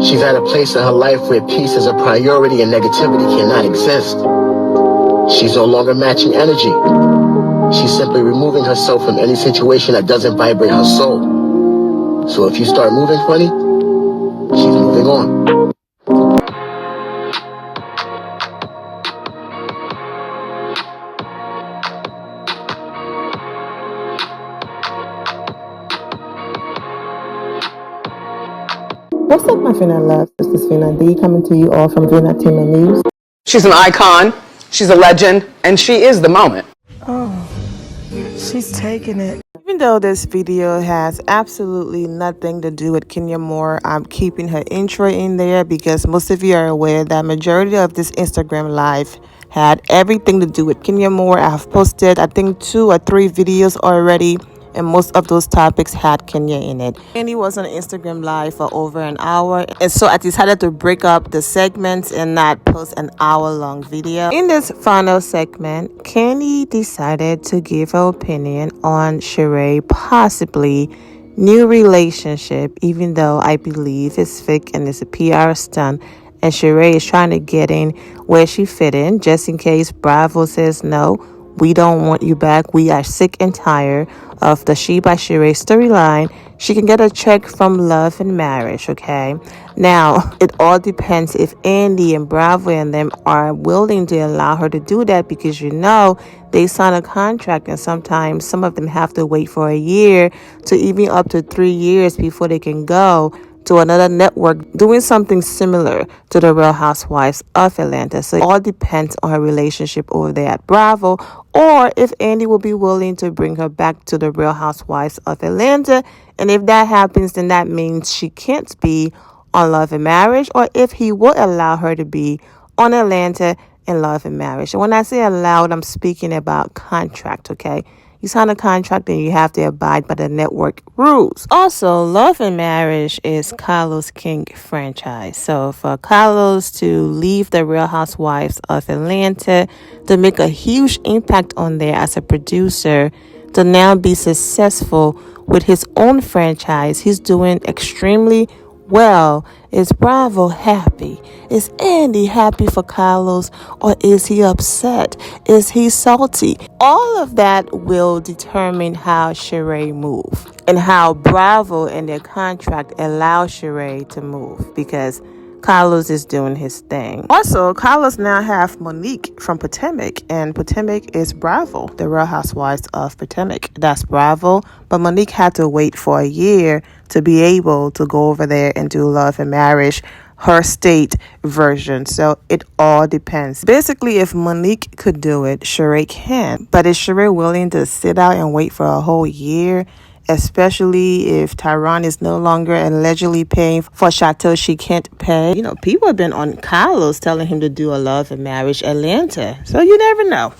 She's at a place in her life where peace is a priority and negativity cannot exist. She's no longer matching energy. She's simply removing herself from any situation that doesn't vibrate her soul. So if you start moving funny, she's moving on. What's up, my Fina love? This is Fina D coming to you all from Fina Team News. She's an icon, she's a legend, and she is the moment. Oh, she's taking it. Even though this video has absolutely nothing to do with Kenya Moore, I'm keeping her intro in there because most of you are aware that majority of this Instagram live had everything to do with Kenya Moore. I have posted, I think, 2 or 3 videos already, and most of those topics had Kenya in it. Kandi was on Instagram live for over an hour, and so I decided to break up the segments and not post an hour-long video. In this final segment, Kandi decided to give her opinion on Sheree possibly new relationship, even though I believe it's fake and it's a PR stunt, and Sheree is trying to get in where she fit in, just in case Bravo says no. We don't want you back. We are sick and tired of the She by Sheree storyline. She can get a check from Love and Marriage, okay? Now, it all depends if Andy and Bravo and them are willing to allow her to do that, because you know they sign a contract, and sometimes some of them have to wait for a year to even up to 3 years before they can go to another network doing something similar to the Real Housewives of Atlanta. So it all depends on her relationship over there at Bravo, or if Andy will be willing to bring her back to the Real Housewives of Atlanta. And if that happens, then that means she can't be on Love and Marriage, or if he will allow her to be on Atlanta and Love and Marriage. And when I say allowed, I'm speaking about contract, okay? You sign a contract and you have to abide by the network rules. Also, Love and Marriage is Carlos King franchise. So for Carlos to leave the Real Housewives of Atlanta, to make a huge impact on there as a producer, to now be successful with his own franchise, he's doing extremely well. Is Bravo happy? Is Andy happy for Carlos? Or is he upset? Is he salty? All of that will determine how Sheree move and how Bravo and their contract allow Sheree to move, because Carlos is doing his thing. Also, Carlos now have Monique from Potomac, and Potomac is Bravo, the Real Housewives of Potomac. That's Bravo, but Monique had to wait for a year to be able to go over there and do Love and Marriage, her state version. So it all depends. Basically, if Monique could do it, Sheree can. But is Sheree willing to sit out and wait for a whole year? Especially if Tyron is no longer allegedly paying for Chateau she can't pay. You know, people have been on Carlos telling him to do a Love and Marriage Atlanta. So you never know.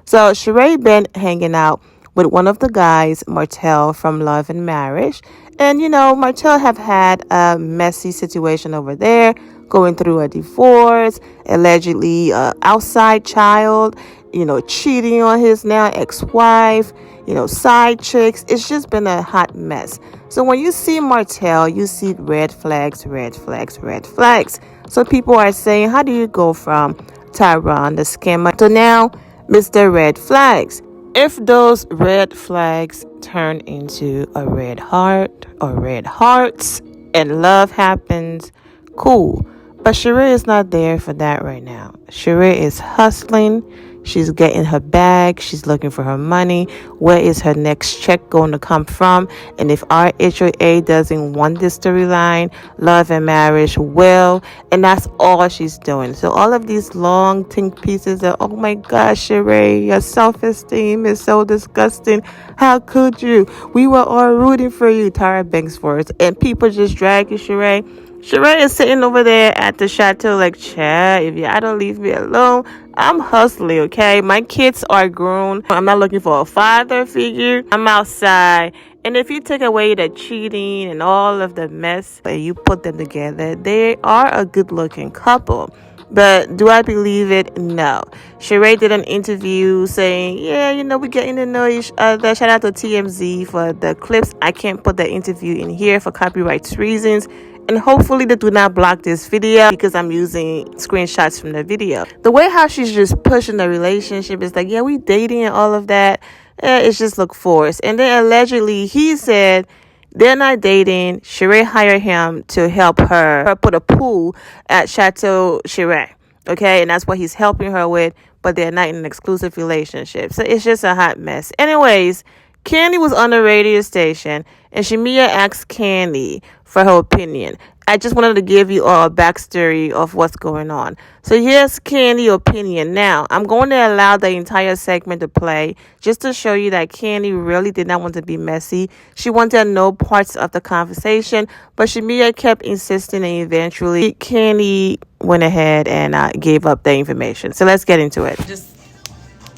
So Sheree been hanging out with one of the guys, Martell from Love and Marriage. And, you know, Martell have had a messy situation over there, going through a divorce, allegedly outside child, you know, cheating on his now ex-wife, you know, side chicks. It's just been a hot mess. So when you see Martell, you see red flags, red flags, red flags. So people are saying, how do you go from Tyron, the scammer, to now Mr. Red Flags? If those red flags turn into a red heart or red hearts and love happens, cool. But Sheree is not there for that right now. Sheree is hustling. She's getting her bag. She's looking for her money. Where is her next check going to come from? And if our HOA doesn't want this storyline, Love and Marriage will. And that's all she's doing. So all of these long think pieces of, oh my gosh, Sheree, your self-esteem is so disgusting. How could you? We were all rooting for you, Tyra Banks words. And people just drag you, Sheree. Sheree is sitting over there at the chateau like, Chad, if y'all don't leave me alone, I'm hustling, okay? My kids are grown. I'm not looking for a father figure. I'm outside. And if you take away the cheating and all of the mess and you put them together, they are a good-looking couple. But do I believe it? No. Sheree did an interview saying, yeah, you know, we're getting to know each other. Shout out to TMZ for the clips. I can't put the interview in here for copyright reasons. And hopefully they do not block this video because I'm using screenshots from the video. The way how she's just pushing the relationship is like, yeah, we dating and all of that. It's just look forced. And then allegedly he said they're not dating. Sheree hired him to help her put a pool at Chateau Sheree. Okay, and that's what he's helping her with, but they're not in an exclusive relationship. So it's just a hot mess. Anyways, Kandi was on the radio station, and Shamia asked Kandi for her opinion. I just wanted to give you all a backstory of what's going on. So here's Kandi's opinion. Now, I'm going to allow the entire segment to play just to show you that Kandi really did not want to be messy. She wanted no parts of the conversation, but Shamia kept insisting, and eventually Kandi went ahead and gave up the information. So let's get into it.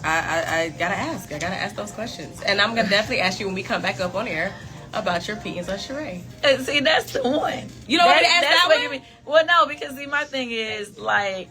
I gotta ask. I gotta ask those questions. And I'm gonna definitely ask you when we come back up on air about your opinions on Sheree. See, that's the one. You don't want me to ask that one? Well, no, because see, my thing is, like,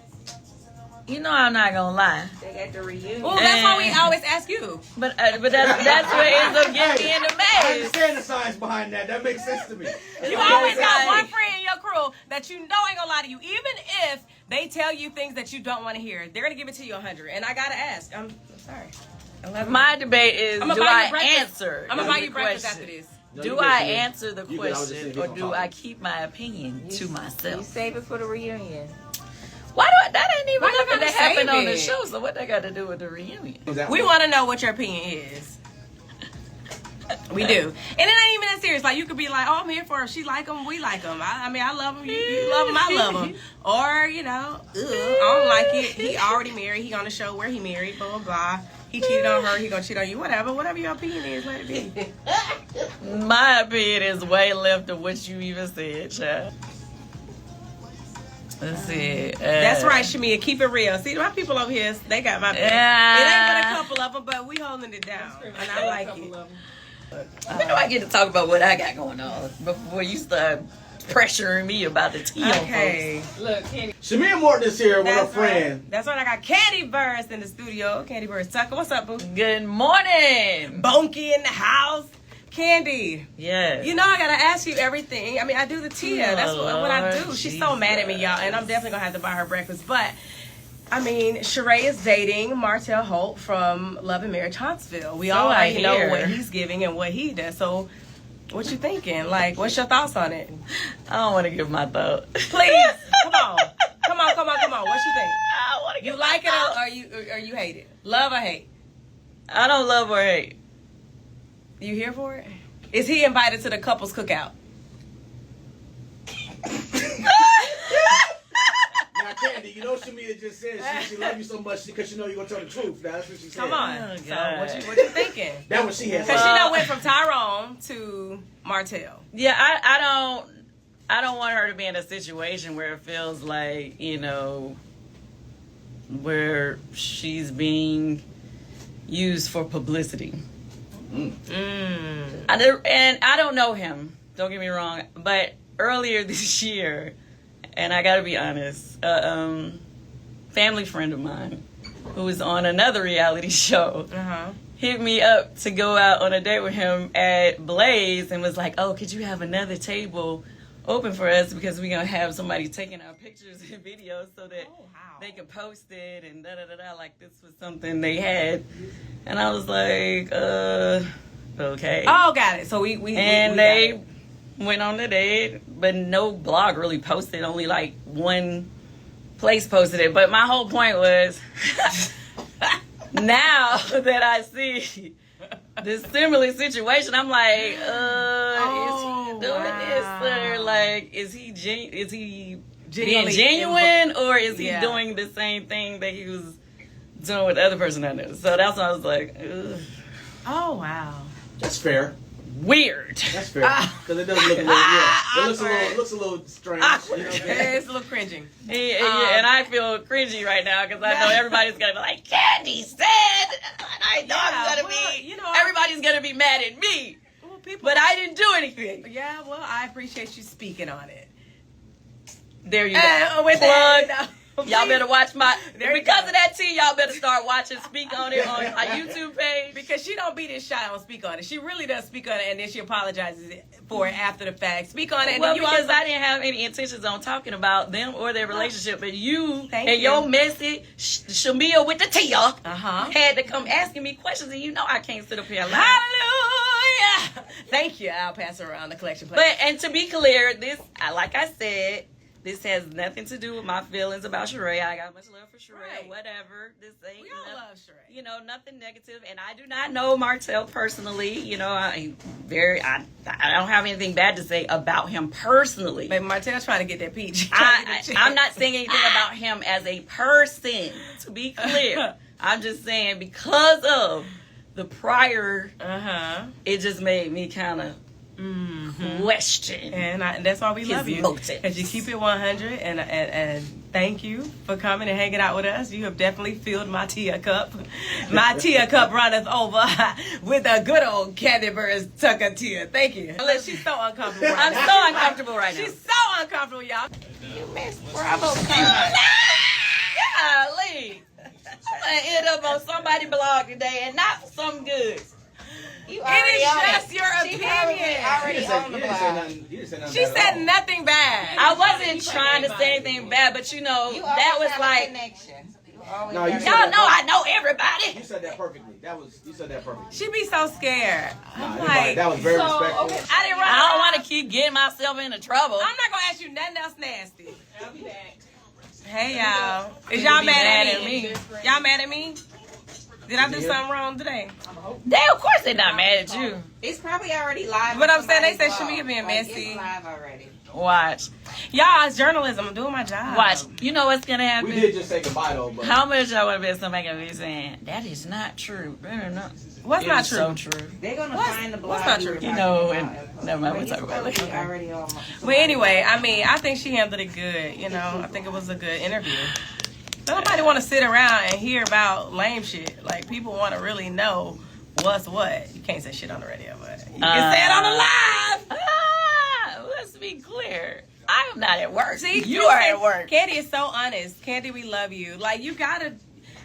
you know, I'm not gonna lie. They got the reunion. Well, that's why we always ask you. But that's what ends up getting me in the maze. I understand the science behind that. That makes sense to me. You always got one friend in your crew that you know ain't gonna lie to you. Even if they tell you things that you don't want to hear, they're gonna give it to you 100. And I gotta ask. I'm sorry. My debate is, do I answer? I'm gonna buy you breakfast after this. Do I answer the question, or do I keep my opinion to myself? You save it for the reunion. Why do I? That ain't even nothing that happened on the show. So what that got to do with the reunion? We want to know what your opinion is. We do, and it ain't even that serious. Like, you could be like, "Oh, I'm here for her. She like him. We like him. I mean, I love him. You love him. I love him." Or, you know, I don't like it. He already married. He on the show where he married. Blah blah blah. He cheated on her. He gonna cheat on you. Whatever your opinion is, let it be. My opinion is way left of what you even said, child. Let's see. That's right, Shamia. Keep it real. See, my people over here, they got my back. It ain't but a couple of them, but we holding it down, and I like it. When do I get to talk about what I got going on before you start pressuring me about the tea? Okay. Look, Shamia Morton is here with her friend. Right. That's right. I got Kandi Burruss in the studio. Kandi Burruss Tucker. What's up, boo? Good morning. Bonky in the house. Kandi. Yes. You know I gotta ask you everything. I mean, I do the tia. That's what I do. Jesus. She's so mad at me, y'all, and I'm definitely gonna have to buy her breakfast. But I mean, Sheree is dating Martell Holt from Love and Marriage Huntsville. We all already know what he's giving and what he does. So, what you thinking? Like, what's your thoughts on it? I don't want to give my thought. Please, come on. What you think? I don't want to give. You like it or you hate it? Love or hate? I don't love or hate. You here for it? Is he invited to the couples cookout? Now, Kandi, you know Shamia just said she love you so much because she know you're gonna tell the truth. That's what she said. Come on. Oh, so what you thinking? That's what she had. Because she done went from Tyrone to Martell. Yeah, I don't want her to be in a situation where it feels like, you know, where she's being used for publicity. I don't know him, don't get me wrong, but earlier this year, and I gotta be honest, a family friend of mine who was on another reality show hit me up to go out on a date with him at Blaze and was like, "Oh, could you have another table open for us because we're gonna have somebody taking our pictures and videos so that they can post it and da-da-da-da," like this was something they had. And I was like, okay. Oh, got it. So we they went on the date, but no blog really posted, only like one place posted it. But my whole point was, now that I see this similar situation, I'm like, is he doing this, or like, is he being genuine, or is he doing the same thing that he was doing with the other person I knew? So that's when I was like, ugh. Oh wow, that's fair. Weird. That's fair. Because it doesn't look a little. It looks a little strange. You know, it's a little cringing. Yeah, and I feel cringy right now because I know everybody's gonna be like, Kandi said, and I know I'm gonna be. You know, everybody's gonna be mad at me. Well, but I didn't do anything. Yeah, well, I appreciate you speaking on it. There you go. With plug. Y'all better watch because of that tea, y'all better start watching Speak on It on our YouTube page. Because she don't beat this shot on Speak on It. She really does speak on it, and then she apologizes for it after the fact. Speak on it. And Well, then because I didn't have any intentions on talking about them or their relationship, but you and your messy Shamia with the tea had to come asking me questions, and you know I can't sit up here lying. Hallelujah! Thank you. I'll pass around the collection plate. But, and to be clear, this, like I said, this has nothing to do with my feelings about Sheree. I got much love for Sheree, Right. Whatever. This ain't We all love Sheree. You know, nothing negative. And I do not know Martell personally. You know, I don't have anything bad to say about him personally. Maybe Martell's trying to get that peach. I'm not saying anything about him as a person, to be clear. I'm just saying because of the prior, it just made me kind of question. And that's why we love you. Because you keep it 100. And thank you for coming and hanging out with us. You have definitely filled my tea cup. My tea cup runneth over with a good old Kandi Burruss tucker tear. Thank you. She's so uncomfortable right now. I'm so uncomfortable right now. She's so uncomfortable, y'all. You Miss Bravo. Golly. I'm going to end up on somebody's blog today and not for something good. It is just your opinion. Already on the blog. She said nothing bad. I wasn't trying to say anything bad, but you know, that was like, No, you y'all know I know everybody. You said that perfectly. You said that perfectly. She be so scared. I'm Nah, like, that was very respectful. Okay, I don't want to keep getting myself into trouble. I'm not gonna ask you nothing else nasty. I'll be back. Hey y'all, is y'all mad at me? Y'all mad at me? Did I do something wrong today? Of course they're not mad at you. It's probably already live. But I'm saying they said Shamia being messy. It's live already. Watch. Y'all, it's journalism. I'm doing my job. Watch. You know what's going to happen? We did just say goodbye though. But How much y'all want to bet somebody going to be saying, that is not true. What's not true? So true. They're gonna find the blog. What's not true? You know, and never mind, we'll talk about it later. Already on. But anyway, I mean, I think she handled it good. You know, I think it was a good interview. Nobody want to sit around and hear about lame shit. Like, people want to really know what's what. You can't say shit on the radio, but you can say it on the live. Let's be clear. I am not at work. See, you are at work. Kandi is so honest. Kandi, we love you. Like, you gotta.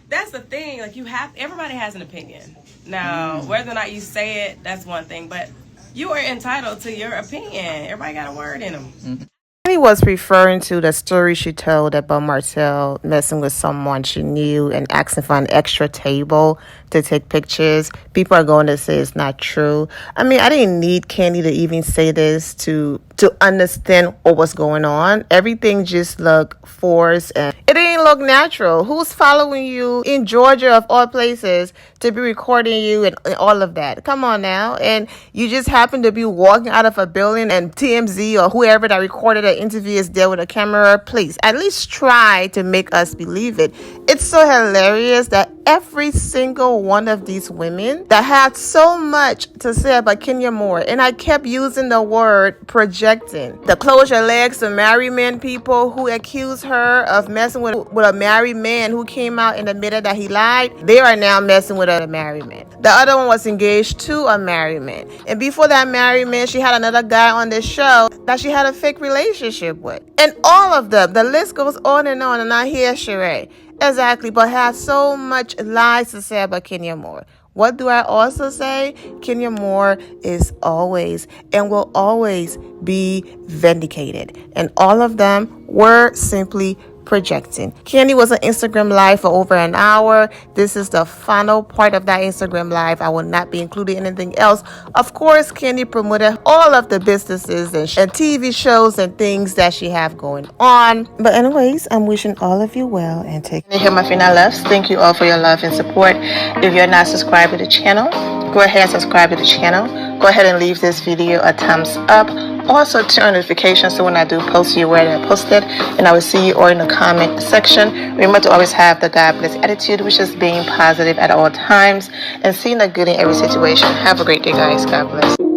That's the thing. Like, everybody has an opinion. Now, whether or not you say it, that's one thing. But you are entitled to your opinion. Everybody got a word in them. He was referring to the story she told about Martell messing with someone she knew and asking for an extra table to take pictures. People are going to say it's not true. I mean, I didn't need Kandi to even say this to understand what was going on. Everything just looked forced and it didn't look natural. Who's following you in Georgia of all places to be recording you and all of that? Come on now. And you just happen to be walking out of a building and TMZ or whoever that recorded an interview is there with a camera. Please, at least try to make us believe it. It's so hilarious that every single one of these women that had so much to say about Kenya Moore, and I kept using the word projecting. The close your legs to married men people who accuse her of messing with a married man who came out and admitted that he lied. They are now messing with a married man. The other one was engaged to a married man. And before that married man, she had another guy on this show that she had a fake relationship with. And all of them, the list goes on. And I hear Sheree. Exactly, but has so much lies to say about Kenya Moore. What do I also say? Kenya Moore is always and will always be vindicated. And all of them were simply projecting. Kandi was on Instagram Live for over an hour. This is the final part of that Instagram Live. I will not be including anything else. Of course, Kandi promoted all of the businesses and TV shows and things that she have going on. But anyways, I'm wishing all of you well and take care. Here, my final loves. Thank you all for your love and support. If you're not subscribed to the channel, go ahead and subscribe to the channel. Go ahead and leave this video a thumbs up. Also, turn on notifications so when I do post, you're aware that I posted. And I will see you all in the comment section. Remember to always have the God bless attitude, which is being positive at all times and seeing the good in every situation. Have a great day, guys. God bless.